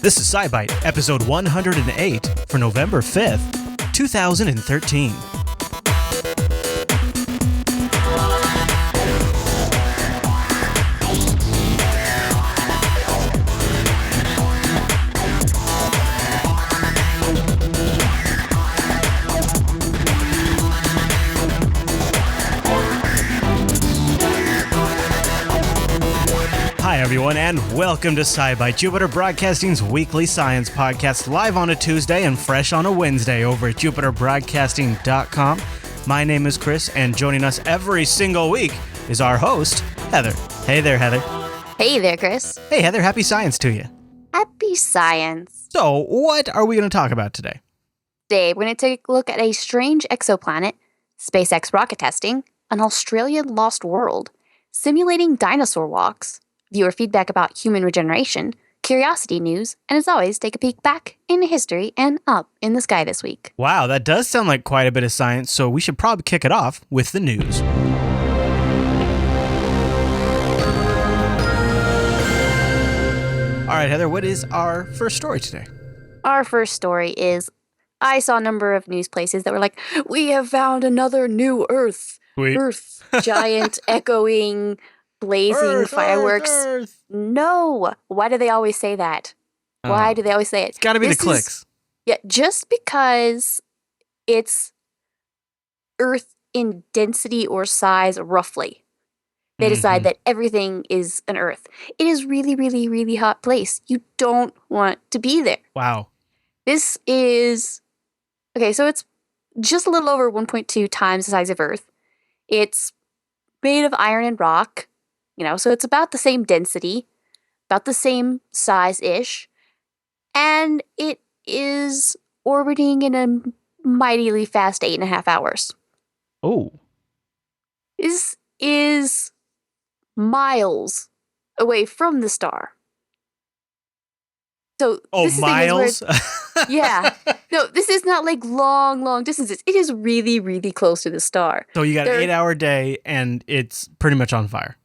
This is SciByte, episode 108 for November 5th, 2013. Hi, everyone, and welcome to SciByte, Jupiter Broadcasting's weekly science podcast, live on a Tuesday and fresh on a Wednesday over at jupiterbroadcasting.com. My name is Chris, and joining us every single week is our host, Heather. Hey there, Heather. Hey there, Chris. Hey, Heather, happy science to you. Happy science. So, what are we going to talk about today? Today, we're going to take a look at a strange exoplanet, SpaceX rocket testing, an Australian lost world, simulating dinosaur walks, viewer feedback about human regeneration, curiosity news, and as always, take a peek back into history and up in the sky this week. Wow, that does sound like quite a bit of science, so we should probably kick it off with the news. All right, Heather, what is our first story today? Our first story is, I saw a number of news places that were like, we have found another new Earth. Sweet. Earth, giant, echoing, blazing fireworks. Earth. No. Why do they always say that? Why do they always say it? It's got to be This the clicks. Yeah, just because it's Earth in density or size roughly, they decide that everything is an Earth. It is really, really, really hot place. You don't want to be there. Wow. This is... Okay, so it's just a little over 1.2 times the size of Earth. It's made of iron and rock. So it's about the same density, about the same size-ish, and it is orbiting in a mightily fast 8.5 hours. Oh. This is miles away from the star. So this miles? Yeah. No, this is not like long distances. It is really, really close to the star. So you got an 8-hour day, and it's pretty much on fire.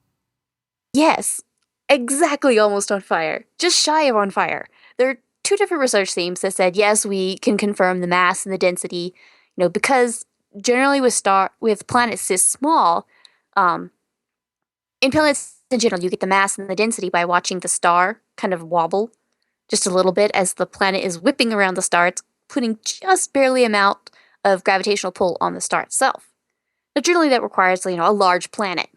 Yes, exactly, almost on fire. Just shy of on fire. There are two different research teams that said, yes, we can confirm the mass and the density, because generally with planets this small, in planets in general, you get the mass and the density by watching the star kind of wobble just a little bit as the planet is whipping around the star. It's putting just barely amount of gravitational pull on the star itself. Now, generally that requires, a large planet.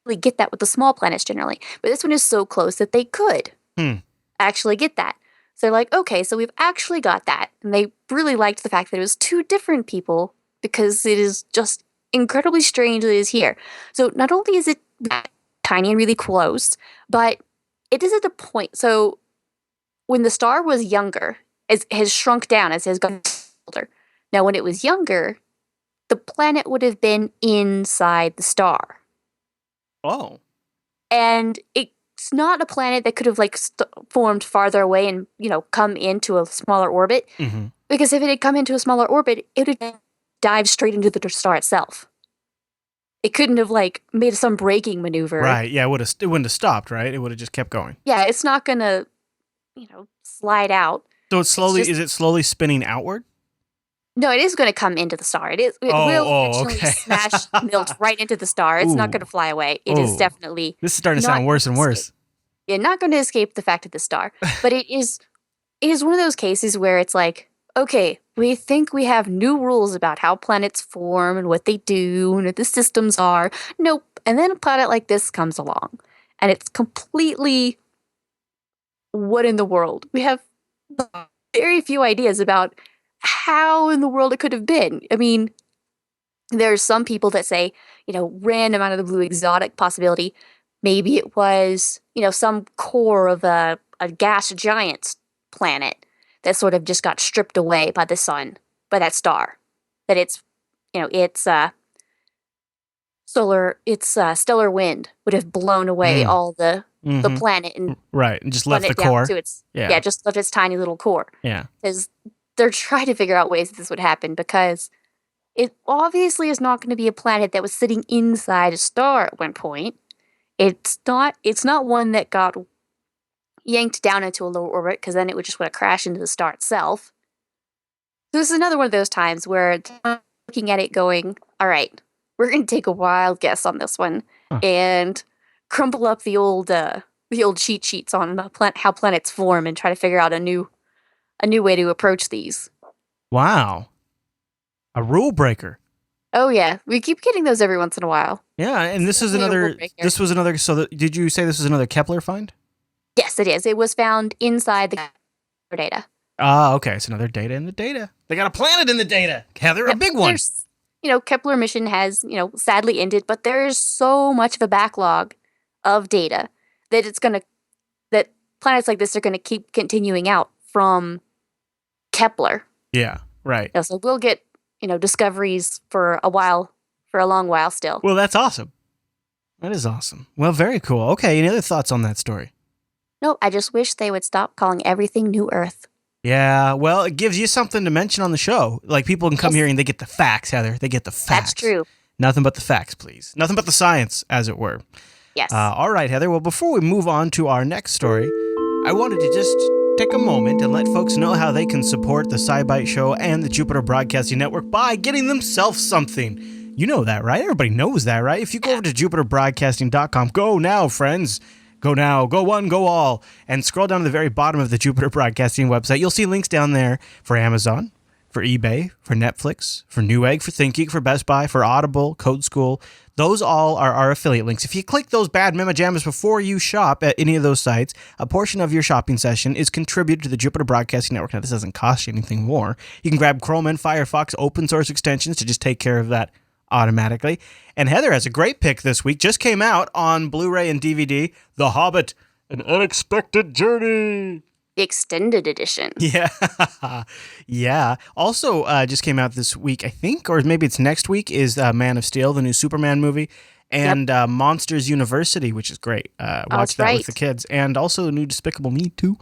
You get that with the small planets generally, but this one is so close that they could actually get that. So they're like, okay, so we've actually got that. And they really liked the fact that it was two different people because it is just incredibly strange that it is here. So not only is it tiny and really close, but it is at the point. So when the star was younger, it has shrunk down as it has gotten older. Now, when it was younger, the planet would have been inside the star. Oh. And it's not a planet that could have formed farther away and, come into a smaller orbit. Mm-hmm. Because if it had come into a smaller orbit, it would have dived straight into the star itself. It couldn't have made some braking maneuver. Right. Yeah, it wouldn't have stopped, right? It would have just kept going. Yeah, it's not gonna, slide out. So is it slowly spinning outward? No, it is going to come into the star. It will eventually smash, melt right into the star. It's not going to fly away. It is definitely... This is starting to sound worse and worse. Yeah, not going to escape the fact of the star. But it is one of those cases where it's like, okay, we think we have new rules about how planets form and what they do and what the systems are. Nope. And then a planet like this comes along. And it's completely... What in the world? We have very few ideas about how in the world it could have been. I mean, there's some people that say, random out of the blue exotic possibility. Maybe it was, some core of a gas giant planet that sort of just got stripped away by the sun, by that star. That it's stellar wind would have blown away all the planet and and just left the core. Just left its tiny little core. Yeah. Because they're trying to figure out ways that this would happen because it obviously is not going to be a planet that was sitting inside a star at one point. It's not one that got, yanked down into a lower orbit because then it would just want to crash into the star itself. So this is another one of those times where they're looking at it going, all right, we're going to take a wild guess on this one and crumple up the old cheat sheets on how planets form and try to figure out a new way to approach these. Wow. A rule breaker. Oh yeah, we keep getting those every once in a while. Yeah, and this was another. So did you say this was another Kepler find? Yes, it is. It was found inside the data. Okay. It's another data in the data. They got a planet in the data. Heather, a big one. Kepler mission has, sadly ended, but there is so much of a backlog of data that planets like this are gonna keep continuing out from Kepler. Yeah, right. So we'll get, discoveries for a long while still. Well, that's awesome. That is awesome. Well, very cool. Okay, any other thoughts on that story? No, I just wish they would stop calling everything New Earth. Yeah, well, it gives you something to mention on the show. Like, people can come here and they get the facts, Heather. They get the facts. That's true. Nothing but the facts, please. Nothing but the science, as it were. Yes. All right, Heather. Well, before we move on to our next story, I wanted to just take a moment and let folks know how they can support the SciByte show and the Jupiter Broadcasting Network by getting themselves something. You know that, right? Everybody knows that, right? If you go over to jupiterbroadcasting.com, go now, friends. Go now, go one, go all, and scroll down to the very bottom of the Jupiter Broadcasting website. You'll see links down there for Amazon, for eBay, for Netflix, for Newegg, for ThinkGeek, for Best Buy, for Audible, Code School. Those all are our affiliate links. If you click those bad mema jammas before you shop at any of those sites, a portion of your shopping session is contributed to the Jupiter Broadcasting Network. Now, this doesn't cost you anything more. You can grab Chrome and Firefox open source extensions to just take care of that automatically. And Heather has a great pick this week. Just came out on Blu-ray and DVD, The Hobbit, An Unexpected Journey. The extended edition. Yeah. Yeah. Also just came out this week, I think, or maybe it's next week, is Man of Steel, the new Superman movie, and Monsters University, which is great. Watch that with the kids. And also the new Despicable Me 2.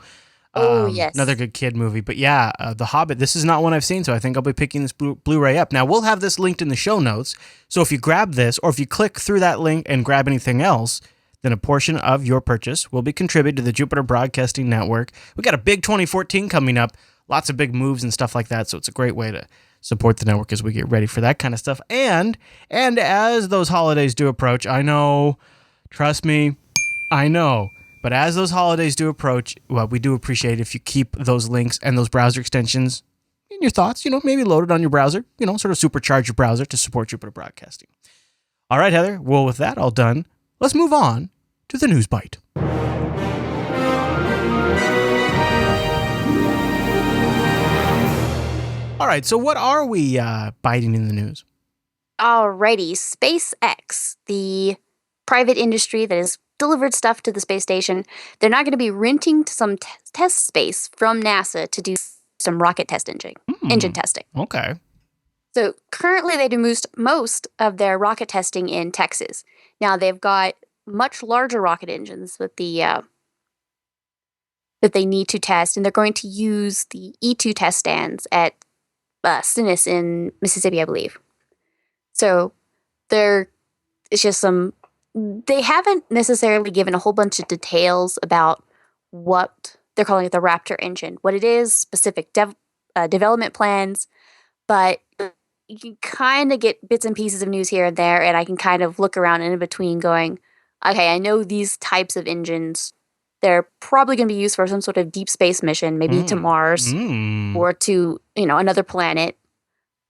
Oh, yes. Another good kid movie. But yeah, The Hobbit, this is not one I've seen, so I think I'll be picking this Blu-ray up. Now, we'll have this linked in the show notes, so if you grab this, or if you click through that link and grab anything else, then a portion of your purchase will be contributed to the Jupiter Broadcasting Network. We got a big 2014 coming up, lots of big moves and stuff like that, so it's a great way to support the network as we get ready for that kind of stuff. And as those holidays do approach, I know, trust me, I know, but as those holidays do approach, well, we do appreciate if you keep those links and those browser extensions in your thoughts, maybe load it on your browser, sort of supercharge your browser to support Jupiter Broadcasting. All right, Heather, well, with that all done, let's move on to the News Bite. All right, so what are we biting in the news? Alrighty, SpaceX, the private industry that has delivered stuff to the space station, they're not going to be renting some test space from NASA to do some rocket test engine testing. Okay. So currently they do most of their rocket testing in Texas. Now they've got much larger rocket engines with that they need to test, and they're going to use the E2 test stands at Stennis in Mississippi, I believe. So it's just they haven't necessarily given a whole bunch of details about what they're calling it, the Raptor engine, what it is, specific development plans, but you can kind of get bits and pieces of news here and there, and I can kind of look around in between going, okay, I know these types of engines, they're probably going to be used for some sort of deep space mission, maybe to Mars or to, another planet.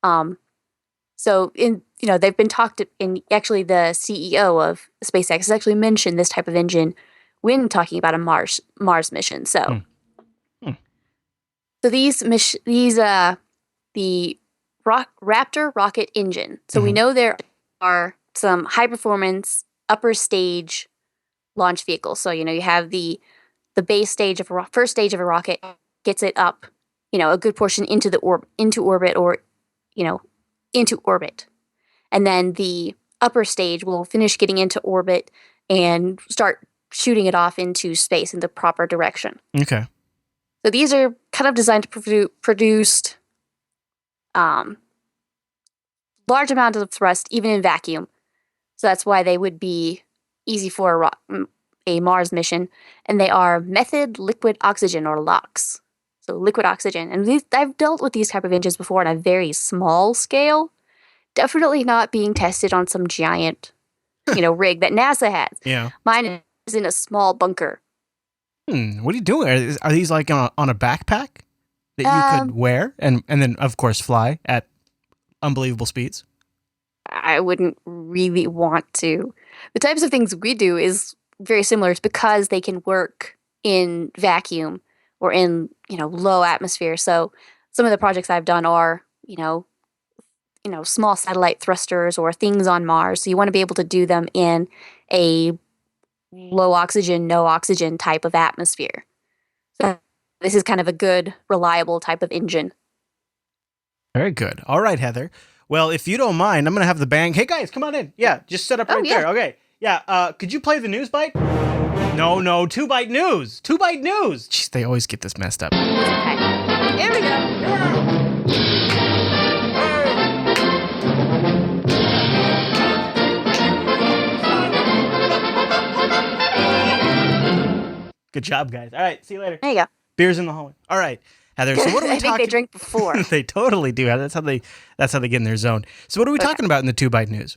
So they've been talked in, actually the CEO of SpaceX has actually mentioned this type of engine when talking about a Mars mission. So, so the Raptor rocket engine. So we know there are some high performance upper stage launch vehicles. So, you have the base stage of first stage of a rocket gets it up, a good portion into orbit or, into orbit. And then the upper stage will finish getting into orbit and start shooting it off into space in the proper direction. Okay. So these are kind of designed to produce large amounts of thrust, even in vacuum. So that's why they would be easy for a Mars mission, and they are method liquid oxygen, or LOX. So liquid oxygen. And I've dealt with these type of engines before on a very small scale. Definitely not being tested on some giant, rig that NASA has. Yeah. Mine is in a small bunker. What are you doing? Are these like on a backpack that you could wear and then, of course, fly at unbelievable speeds? I wouldn't really want to. The types of things we do is very similar. It's because they can work in vacuum or in, low atmosphere. So some of the projects I've done are, small satellite thrusters or things on Mars. So you want to be able to do them in a low oxygen, no oxygen type of atmosphere. So this is kind of a good, reliable type of engine. Very good. All right, Heather. Well, if you don't mind, I'm going to have the band. Hey, guys, come on in. Yeah, just set up right there. Okay. Yeah, could you play the news bite? No, 2-byte news. 2-byte news. Jeez, they always get this messed up. Okay. Here we go. Good job, guys. All right, see you later. There you go. Beers in the hallway. All right, Heather. So what are we I think they drink before. They totally do. That's how they get in their zone. So what are we talking about in the 2-byte news?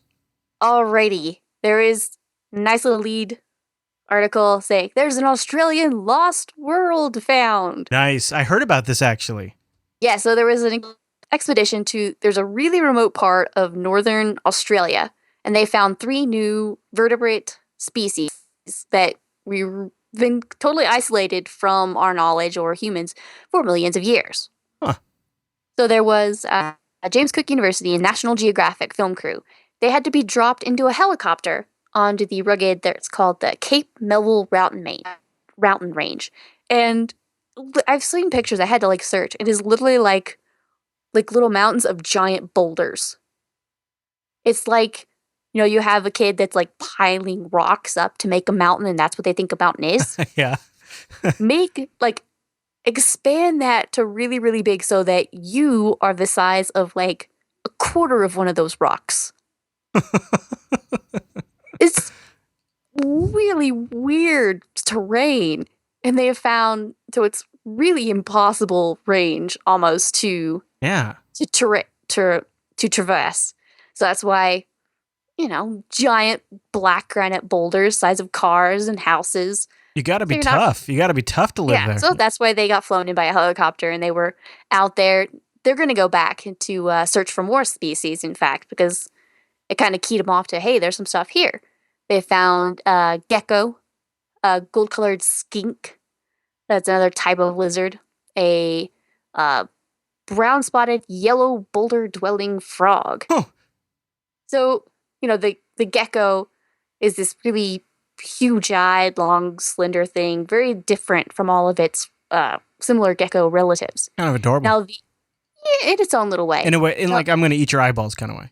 Alrighty. There is a nice little lead article saying there's an Australian lost world found. Nice. I heard about this actually. Yeah, so there was an expedition there's a really remote part of northern Australia, and they found 3 new vertebrate species that we've been totally isolated from our knowledge or humans for millions of years. Huh. So there was a James Cook University and National Geographic film crew. They had to be dropped into a helicopter onto the rugged, it's called the Cape Melville Mountain Range. And I've seen pictures, I had to search. It is literally like little mountains of giant boulders. It's like, you have a kid that's piling rocks up to make a mountain, and that's what they think a mountain is. Yeah. Expand that to really, really big so that you are the size of a quarter of one of those rocks. It's really weird terrain, and they have found, so it's really impossible range almost to traverse. So that's why, giant black granite boulders, size of cars and houses. You got to be tough. You got to be tough to live there. So that's why they got flown in by a helicopter, and they were out there. They're going to go back to search for more species, in fact, because it kind of keyed them off to, hey, there's some stuff here. They found gecko, a gold-colored skink. That's another type of lizard. A brown-spotted yellow boulder-dwelling frog. Huh. So, the gecko is this really huge-eyed, long, slender thing, very different from all of its similar gecko relatives. Kind of adorable. Now, in its own little way. In a way, I'm going to eat your eyeballs kind of way.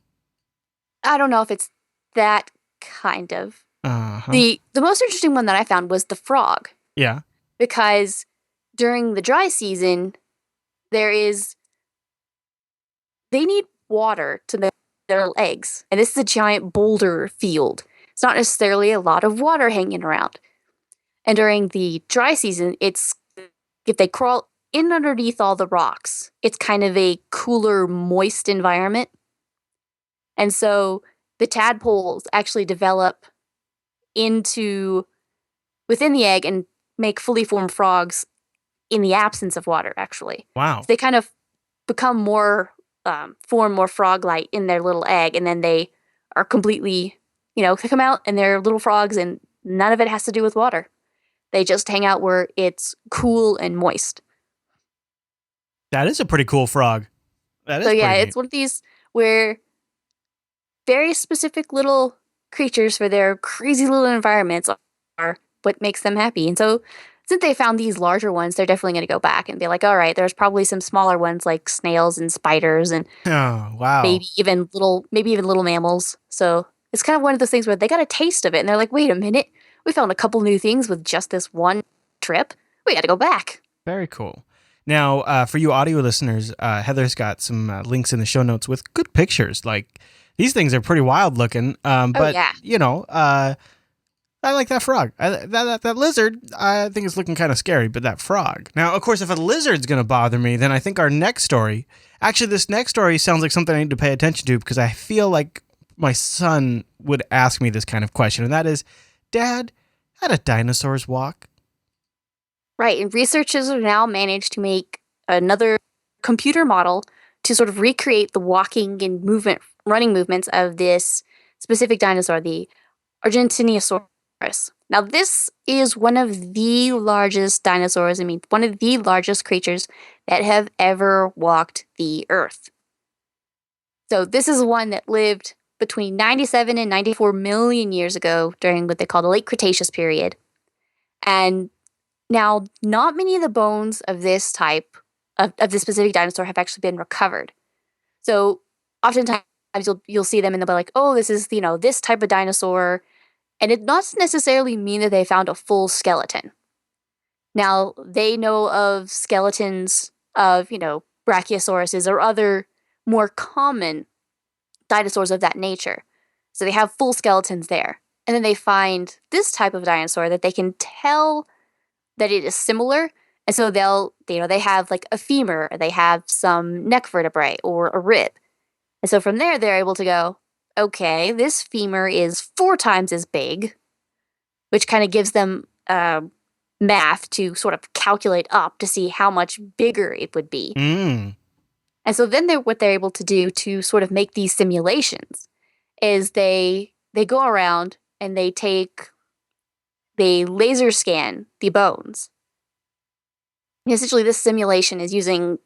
I don't know if it's that kind of. Uh-huh. The most interesting one that I found was the frog. Yeah. Because during the dry season, they need water to make their eggs. And this is a giant boulder field. It's not necessarily a lot of water hanging around. And during the dry season, if they crawl in underneath all the rocks, it's kind of a cooler, moist environment. And so the tadpoles actually develop within the egg and make fully formed frogs in the absence of water, actually. Wow. So they kind of become form more frog-like in their little egg, and then they are completely, they come out and they're little frogs, and none of it has to do with water. They just hang out where it's cool and moist. That is a pretty cool frog. It's one of these where very specific little creatures for their crazy little environments are what makes them happy. And so since they found these larger ones, they're definitely going to go back and be like, all right, there's probably some smaller ones like snails and spiders and maybe even little mammals. So it's kind of one of those things where they got a taste of it and they're like, wait a minute, we found a couple new things with just this one trip. We got to go back. Very cool. Now, for you audio listeners, Heather's got some links in the show notes with good pictures. These things are pretty wild looking. I like that frog. That lizard, I think is looking kind of scary, but that frog. Now, of course, if a lizard's going to bother me, then I think our next story, actually, this next story sounds like something I need to pay attention to because I feel like my son would ask me this kind of question, and that is, Dad, how do dinosaurs walk? Right, and researchers have now managed to make another computer model to sort of recreate the walking and running movements of this specific dinosaur, the Argentinosaurus. Now, this is one of the largest dinosaurs, one of the largest creatures that have ever walked the Earth. So this is one that lived between 97 and 94 million years ago during what they call the Late Cretaceous period. And now, not many of the bones of this type, of this specific dinosaur, have actually been recovered. So oftentimes you'll see them and they'll be like, oh, this is, this type of dinosaur. And it doesn't necessarily mean that they found a full skeleton. Now, they know of skeletons of, brachiosauruses or other more common dinosaurs of that nature. So they have full skeletons there. And then they find this type of dinosaur that they can tell that it is similar. And so they have like a femur, they have some neck vertebrae or a rib. And so from there, they're able to go, okay, this femur is 4 times as big, which kind of gives them math to sort of calculate up to see how much bigger it would be. Mm. And so then what they're able to do to sort of make these simulations is they go around and they laser scan the bones. And essentially, this simulation is using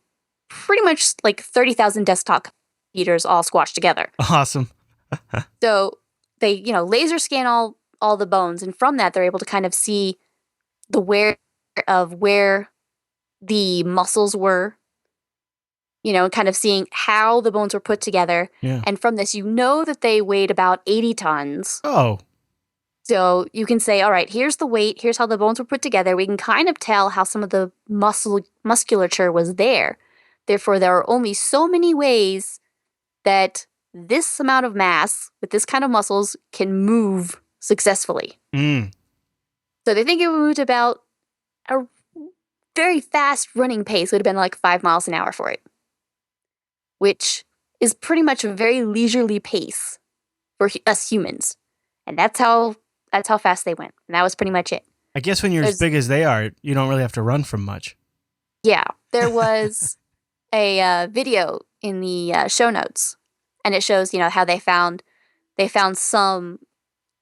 pretty much like 30,000 desktop computers all squashed together. Awesome. So they, laser scan all the bones, and from that, they're able to kind of see the where the muscles were, kind of seeing how the bones were put together. Yeah. And from this, that they weighed about 80 tons. Oh. So you can say, all right, here's the weight, here's how the bones were put together. We can kind of tell how some of the musculature was there. Therefore, there are only so many ways that this amount of mass with this kind of muscles can move successfully. Mm. So they think it moved about a very fast running pace. It would have been like 5 miles an hour for it, which is pretty much a very leisurely pace for us humans. And that's how fast they went. And that was pretty much it. I guess when you're as big as they are, you don't really have to run from much. Yeah. There was a video in the show notes, and it shows, how they found some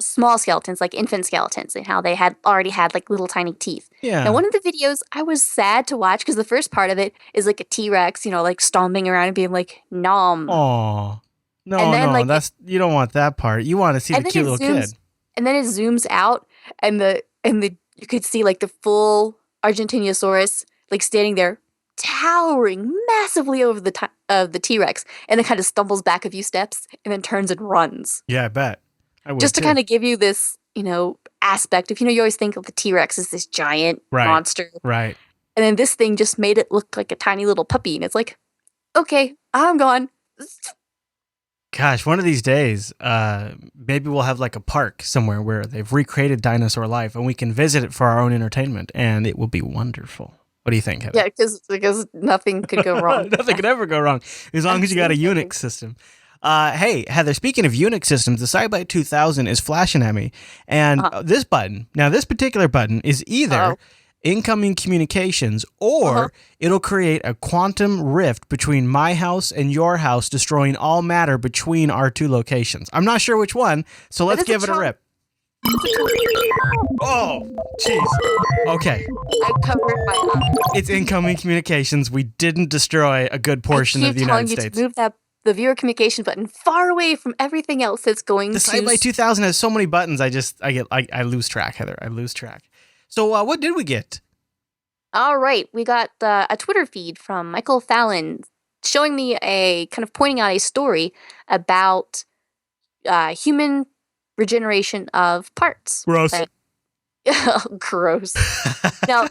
small skeletons, like infant skeletons, and how they had already had like little tiny teeth. Yeah. Now, one of the videos I was sad to watch because the first part of it is like a T-Rex, like stomping around and being like, nom. Aw. No, you don't want that part. You want to see the cute little kid. And then it zooms out, and you could see like the full Argentinosaurus like standing there, towering massively over the T-Rex, and then kind of stumbles back a few steps and then turns and runs. Yeah, I bet. I would Just to too. kind of give you this, aspect of, you always think of the T-Rex as this giant monster. Right. And then this thing just made it look like a tiny little puppy, and it's like, okay, I'm gone. Gosh, one of these days, maybe we'll have like a park somewhere where they've recreated dinosaur life and we can visit it for our own entertainment, and it will be wonderful. What do you think, Heather? Yeah, because nothing could go wrong. Nothing could ever go wrong as long as you got a Unix system. Hey, Heather, speaking of Unix systems, the SciByte 2000 is flashing at me, and this particular button is either incoming communications, or it'll create a quantum rift between my house and your house, destroying all matter between our two locations. I'm not sure which one, so let's give it a rip. Oh, jeez. Okay. I covered my eyes. It's incoming communications. We didn't destroy a good portion of the United States. I keep telling you to move the viewer communication button far away from everything else that's going the to... The SciByte 2000 has so many buttons, I lose track, Heather. I lose track. So what did we get? All right. We got a Twitter feed from Michael Fallon showing me pointing out a story about human regeneration of parts. Gross. Gross. Now,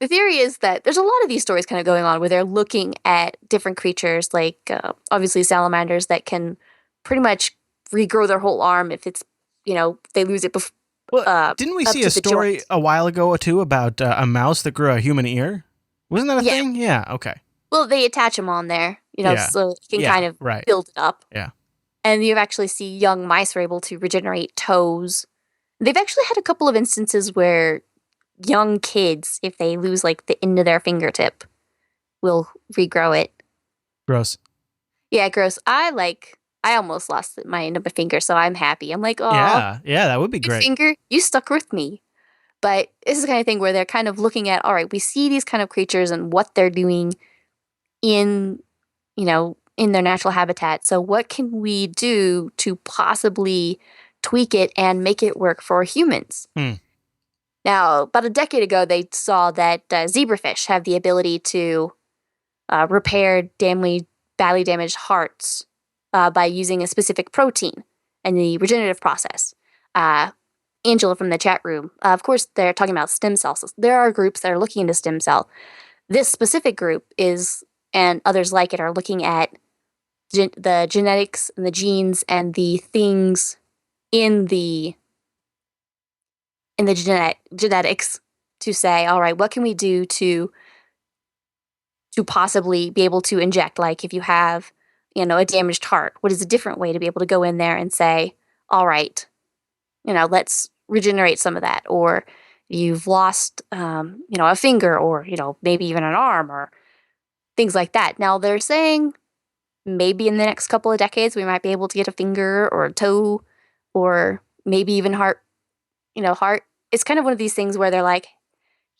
the theory is that there's a lot of these stories kind of going on where they're looking at different creatures, like obviously salamanders that can pretty much regrow their whole arm if it's, they lose it Well, didn't we up see to a the story joint. a while ago or two about a mouse that grew a human ear? Wasn't that a Yeah. thing? Yeah. Okay. Well, they attach them on there, Yeah. so you can Yeah. kind of Right. build it up. Yeah. And you actually see young mice are able to regenerate toes. They've actually had a couple of instances where young kids, if they lose like the end of their fingertip, will regrow it. Gross. Yeah, gross. I almost lost my end of my finger, so I'm happy. I'm like, oh, Yeah. Yeah. That would be good great. finger, you stuck with me. But this is the kind of thing where they're kind of looking at, all right, we see these kind of creatures and what they're doing in, in their natural habitat. So what can we do to possibly tweak it and make it work for humans? Hmm. Now, about a decade ago, they saw that zebrafish have the ability to repair badly damaged hearts by using a specific protein in the regenerative process. Angela from the chat room, of course, they're talking about stem cells. There are groups that are looking into stem cell. This specific group is, and others like it, are looking at the genetics and the genes and the things in the genetics to say, all right, what can we do to possibly be able to inject? Like if you have, a damaged heart, what is a different way to be able to go in there and say, all right, let's regenerate some of that? Or you've lost, a finger, or maybe even an arm, or things like that. Now they're saying maybe in the next couple of decades we might be able to get a finger or a toe, or maybe even heart. Heart. It's kind of one of these things where they're like,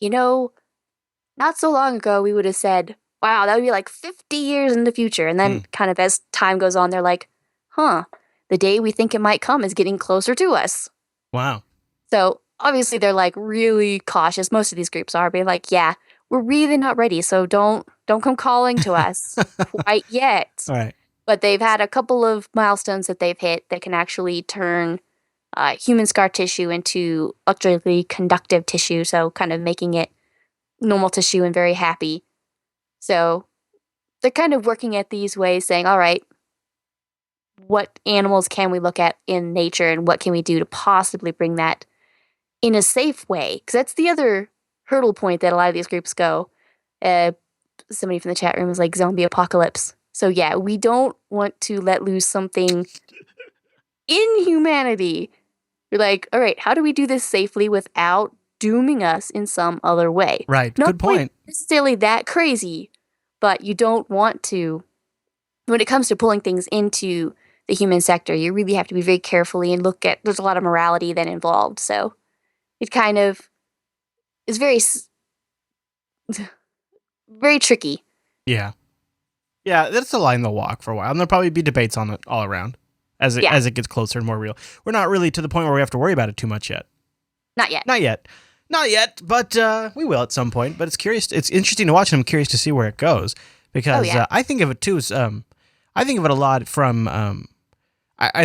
not so long ago we would have said, wow, that would be like 50 years in the future. And then kind of as time goes on, they're like, huh, the day we think it might come is getting closer to us. Wow. So obviously they're like really cautious. Most of these groups are being like, yeah, we're really not ready. So don't come calling to us quite yet. All right. But they've had a couple of milestones that they've hit that can actually turn human scar tissue into electrically conductive tissue. So kind of making it normal tissue and very happy. So they're kind of working at these ways, saying, all right, what animals can we look at in nature and what can we do to possibly bring that in a safe way? Because that's the other hurdle point that a lot of these groups go. Somebody from the chat room was like, zombie apocalypse. So yeah, we don't want to let loose something in humanity. You're like, all right, how do we do this safely without dooming us in some other way? Right. Not Good point. necessarily that crazy, but you don't want to. When it comes to pulling things into the human sector, you really have to be very carefully and look at. There's a lot of morality then involved, so it kind of is very tricky. Yeah. Yeah, that's the line they'll walk for a while, and there'll probably be debates on it all around as it gets closer and more real. We're not really to the point where we have to worry about it too much yet. Not yet. Not yet, but we will at some point. But it's curious. It's interesting to watch, and I'm curious to see where it goes because I think of it too as I think of it a lot from.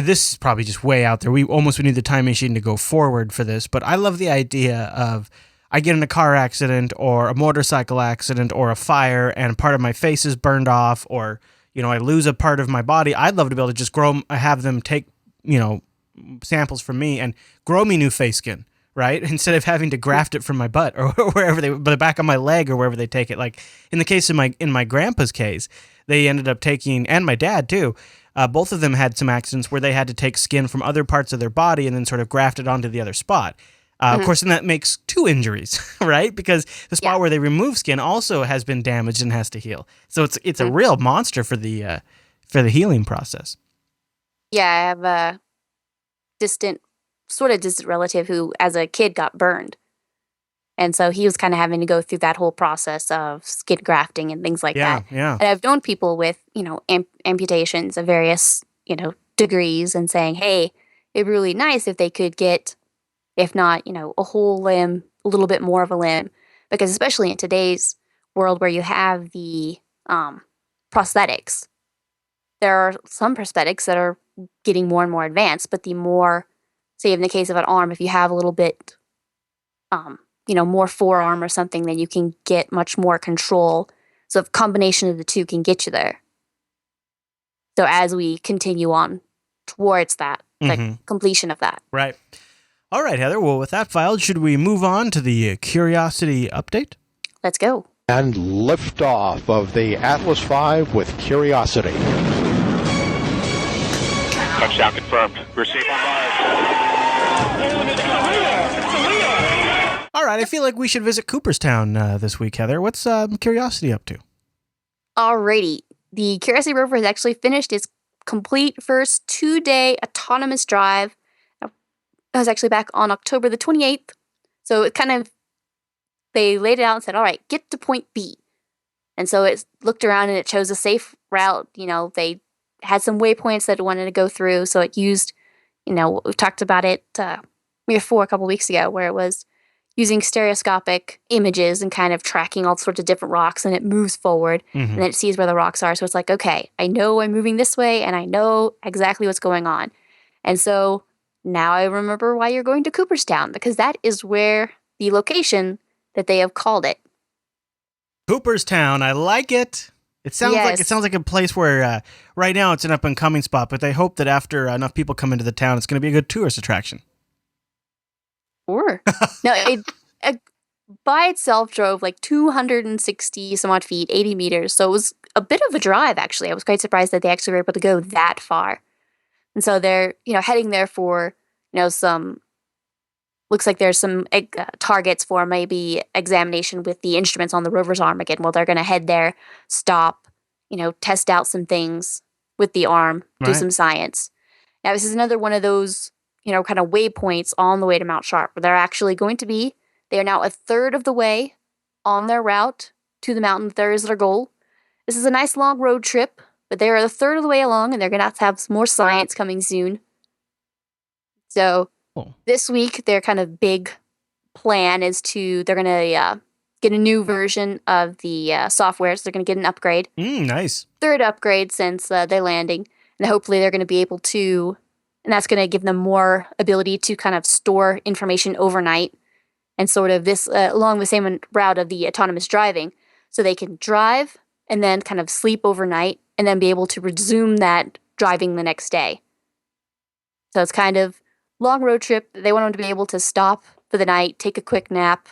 This is probably just way out there. We almost would need the time machine to go forward for this, but I love the idea of I get in a car accident or a motorcycle accident or a fire and part of my face is burned off, or I lose a part of my body. I'd love to be able to just have them take samples from me and grow me new face skin, right? Instead of having to graft it from my butt or wherever the back of my leg or wherever they take it. Like in the case of my grandpa's case, they ended up taking, and my dad too. Both of them had some accidents where they had to take skin from other parts of their body and then sort of graft it onto the other spot. Of course, and that makes two injuries, right? Because the spot where they remove skin also has been damaged and has to heal. So it's a real monster for the healing process. Yeah, I have a distant relative who, as a kid, got burned. And so he was kind of having to go through that whole process of skin grafting and things like that. Yeah. And I've known people with, amputations of various, degrees and saying, hey, it'd be really nice if they could get, if not, a whole limb, a little bit more of a limb. Because especially in today's world where you have the prosthetics, there are some prosthetics that are getting more and more advanced, but the more, say in the case of an arm, if you have a little bit more forearm or something, then you can get much more control. So a combination of the two can get you there. So as we continue on towards that, the completion of that. Right. All right, Heather. Well, with that filed, should we move on to the Curiosity update? Let's go. And liftoff of the Atlas V with Curiosity. Touchdown confirmed. Receive on Mars. All right, I feel like we should visit Cooperstown this week, Heather. What's Curiosity up to? Alrighty. The Curiosity rover has actually finished its complete first 2-day autonomous drive. That was actually back on October the 28th. So it they laid it out and said, all right, get to point B. And so it looked around and it chose a safe route. They had some waypoints that it wanted to go through. So it used, we talked about it before a couple weeks ago, where it was using stereoscopic images and kind of tracking all sorts of different rocks, and it moves forward and then it sees where the rocks are. So it's like, okay, I know I'm moving this way and I know exactly what's going on. And so now I remember why you're going to Cooperstown, because that is where the location that they have called it. Cooperstown, I like it. It sounds like a place where right now it's an up and coming spot, but they hope that after enough people come into the town, it's going to be a good tourist attraction. Sure. No, it by itself drove like 260 some odd feet, 80 meters. So it was a bit of a drive, actually. I was quite surprised that they actually were able to go that far. And so they're, heading there for, looks like there's some targets for maybe examination with the instruments on the rover's arm again. Well, they're going to head there, stop, test out some things with the arm, do some science. Now, this is another one of those, kind of waypoints on the way to Mount Sharp, where they are now a third of the way on their route to the mountain. There is their goal. This is a nice long road trip, but they are a third of the way along, and they're going to have some more science coming soon. So this week, their kind of big plan is they're going to get a new version of the software. So they're going to get an upgrade. Nice. Third upgrade since they're landing. And hopefully they're going to be able to, and that's going to give them more ability to kind of store information overnight and sort of this along the same route of the autonomous driving. So they can drive and then kind of sleep overnight and then be able to resume that driving the next day. So it's kind of long road trip. They want them to be able to stop for the night, take a quick nap,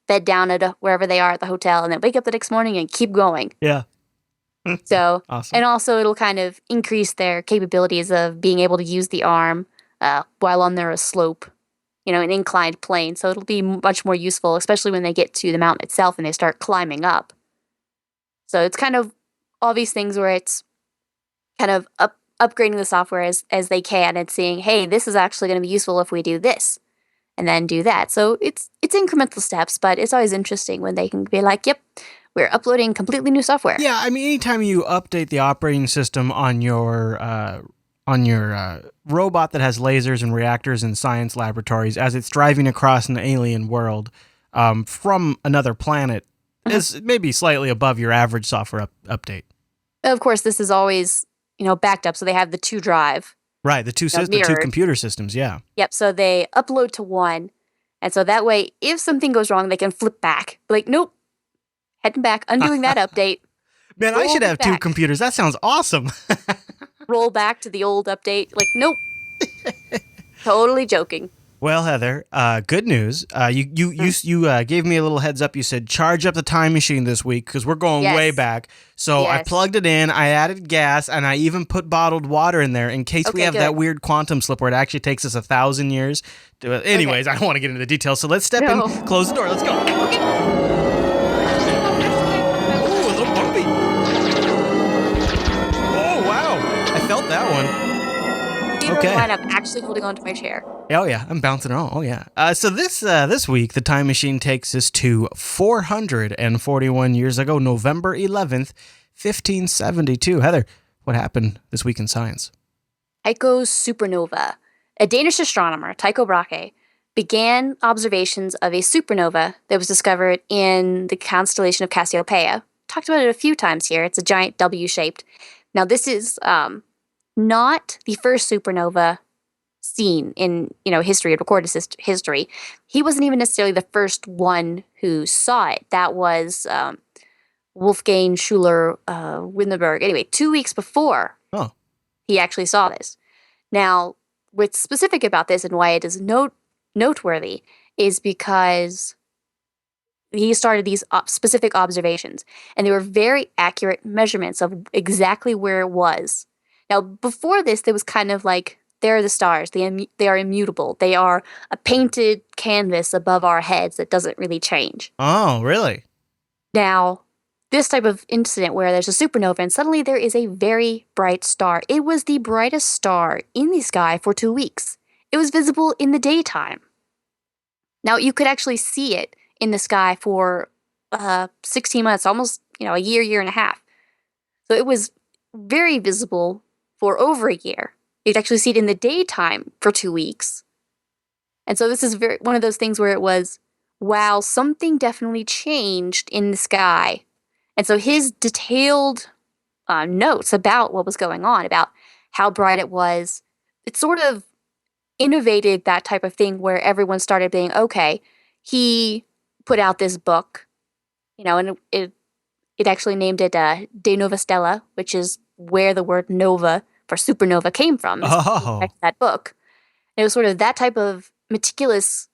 bed down at wherever they are at the hotel, and then wake up the next morning and keep going. Yeah. So, awesome. And also it'll kind of increase their capabilities of being able to use the arm while on a slope, an inclined plane. So it'll be much more useful, especially when they get to the mountain itself and they start climbing up. So it's kind of all these things where it's kind of upgrading the software as they can and seeing, hey, this is actually going to be useful if we do this and then do that. So it's incremental steps, but it's always interesting when they can be like, yep, we're uploading completely new software. Yeah, I mean, anytime you update the operating system on your robot that has lasers and reactors in science laboratories as it's driving across an alien world from another planet, is maybe slightly above your average software update. Of course, this is always backed up, so they have the two drive. Right, the two computer systems, yeah. Yep, so they upload to one, and so that way, if something goes wrong, they can flip back. Like, nope, heading back, undoing that update. Man, I should have two computers. That sounds awesome. Roll back to the old update. Like, nope. Totally joking. Well, Heather, good news. You gave me a little heads up. You said charge up the time machine this week because we're going way back. So I plugged it in, I added gas, and I even put bottled water in there in case we have that weird quantum slip where it actually takes us 1,000 years. Anyways, I don't want to get into the details. So let's step in, close the door. Let's go. Ooh, a little bumpy. Oh, wow. I felt that one. Okay. I'm actually holding on to my chair. Oh, yeah. I'm bouncing around. Oh, yeah. So this week, the time machine takes us to 441 years ago, November 11th, 1572. Heather, what happened this week in science? Tycho's supernova. A Danish astronomer, Tycho Brahe, began observations of a supernova that was discovered in the constellation of Cassiopeia. Talked about it a few times here. It's a giant W-shaped. Now, this is not the first supernova seen in history, recorded history. He wasn't even necessarily the first one who saw it. That was Wolfgang Schuler Windenberg. Anyway, 2 weeks before he actually saw this. Now, what's specific about this and why it is noteworthy is because he started these specific observations, and they were very accurate measurements of exactly where it was. Now, before this, there was kind of like, there are the stars. They are immutable. They are a painted canvas above our heads that doesn't really change. Oh, really? Now, this type of incident where there's a supernova and suddenly there is a very bright star. It was the brightest star in the sky for 2 weeks. It was visible in the daytime. Now, you could actually see it in the sky for 16 months, almost, a year and a half. So it was very visible for over a year. You'd actually see it in the daytime for 2 weeks. And so this is one of those things where it was, wow, something definitely changed in the sky. And so his detailed notes about what was going on, about how bright it was, it sort of innovated that type of thing where everyone started being, okay, he put out this book, and it actually named it De Nova Stella, which is where the word nova for supernova came from. That book. And it was sort of that type of meticulous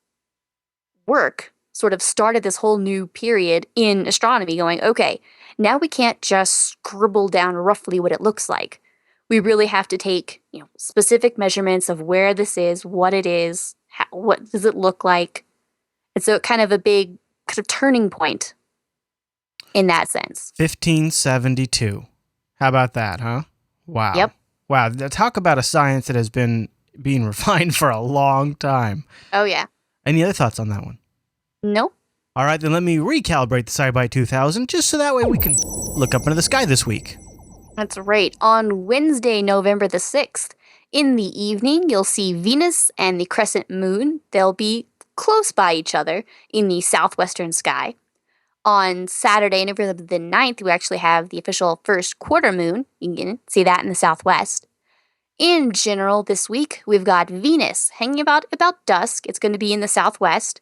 work sort of started this whole new period in astronomy going, okay, now we can't just scribble down roughly what it looks like. We really have to take, specific measurements of where this is, what it is, what does it look like. And so kind of a big kind of turning point in that sense. 1572. How about that, huh? Wow. Yep. Wow. Talk about a science that has been being refined for a long time. Oh, yeah. Any other thoughts on that one? Nope. All right, then let me recalibrate the SciByte 2000 just so that way we can look up into the sky this week. That's right. On Wednesday, November the 6th, in the evening, you'll see Venus and the crescent moon. They'll be close by each other in the southwestern sky. On Saturday, November the 9th, we actually have the official first quarter moon. You can see that in the southwest. In general, this week, we've got Venus hanging about dusk. It's going to be in the southwest,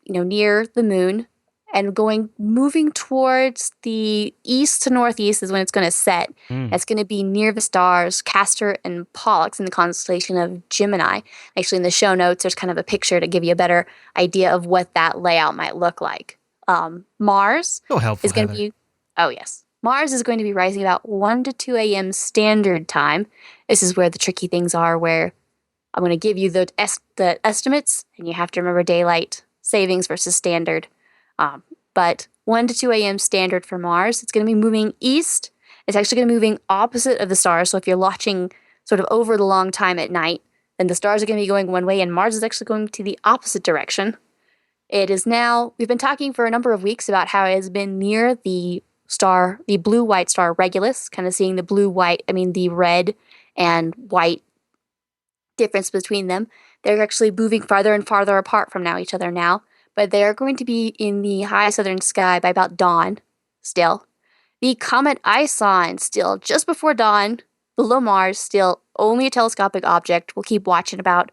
near the moon, and moving towards the east to northeast is when it's going to set. It's going to be near the stars Castor and Pollux in the constellation of Gemini. Actually, in the show notes, there's kind of a picture to give you a better idea of what that layout might look like. Mars is going to be... Oh, yes. Mars is going to be rising about 1 to 2 a.m. standard time. This is where the tricky things are, where I'm going to give you the estimates, and you have to remember daylight savings versus standard. But 1 to 2 a.m. standard for Mars. It's going to be moving east. It's actually going to be moving opposite of the stars. So if you're watching sort of over the long time at night, then the stars are going to be going one way, and Mars is actually going to the opposite direction. It is now, we've been talking for a number of weeks about how it has been near the star, the blue-white star Regulus, kind of seeing the red and white difference between them. They're actually moving farther and farther apart from each other now, but they are going to be in the high southern sky by about dawn still. The comet Ison still just before dawn, below Mars, still only a telescopic object. We'll keep watching about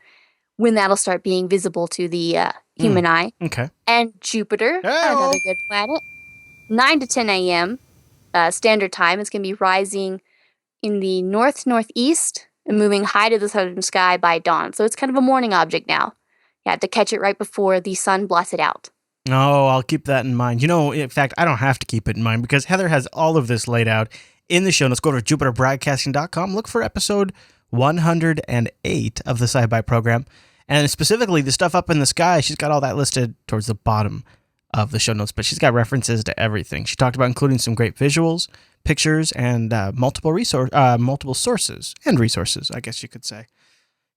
when that'll start being visible to the human eye. Okay. And Jupiter, another good planet, 9 to 10 a.m. Standard time. It's going to be rising in the northeast and moving high to the southern sky by dawn. So it's kind of a morning object now. You have to catch it right before the sun blots it out. Oh, I'll keep that in mind. In fact, I don't have to keep it in mind because Heather has all of this laid out in the show notes. Go to jupiterbroadcasting.com. Look for episode 108 of the SciByte program. And specifically, the stuff up in the sky, she's got all that listed towards the bottom of the show notes, but she's got references to everything. She talked about including some great visuals, pictures, and multiple sources and resources, I guess you could say.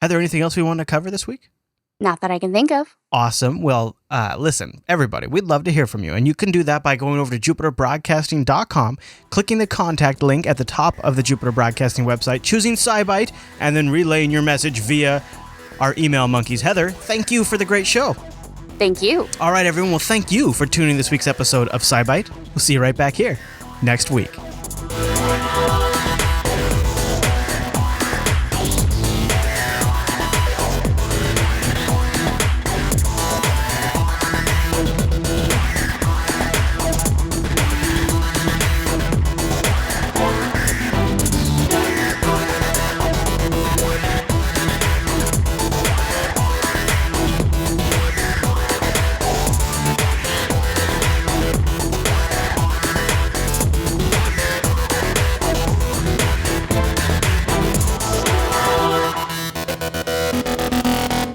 Heather, anything else we want to cover this week? Not that I can think of. Awesome. Well, listen, everybody, we'd love to hear from you. And you can do that by going over to jupiterbroadcasting.com, clicking the contact link at the top of the Jupiter Broadcasting website, choosing SciByte, and then relaying your message via our email monkeys. Heather, thank you for the great show. Thank you. All right, everyone. Well, thank you for tuning this week's episode of SciByte. We'll see you right back here next week.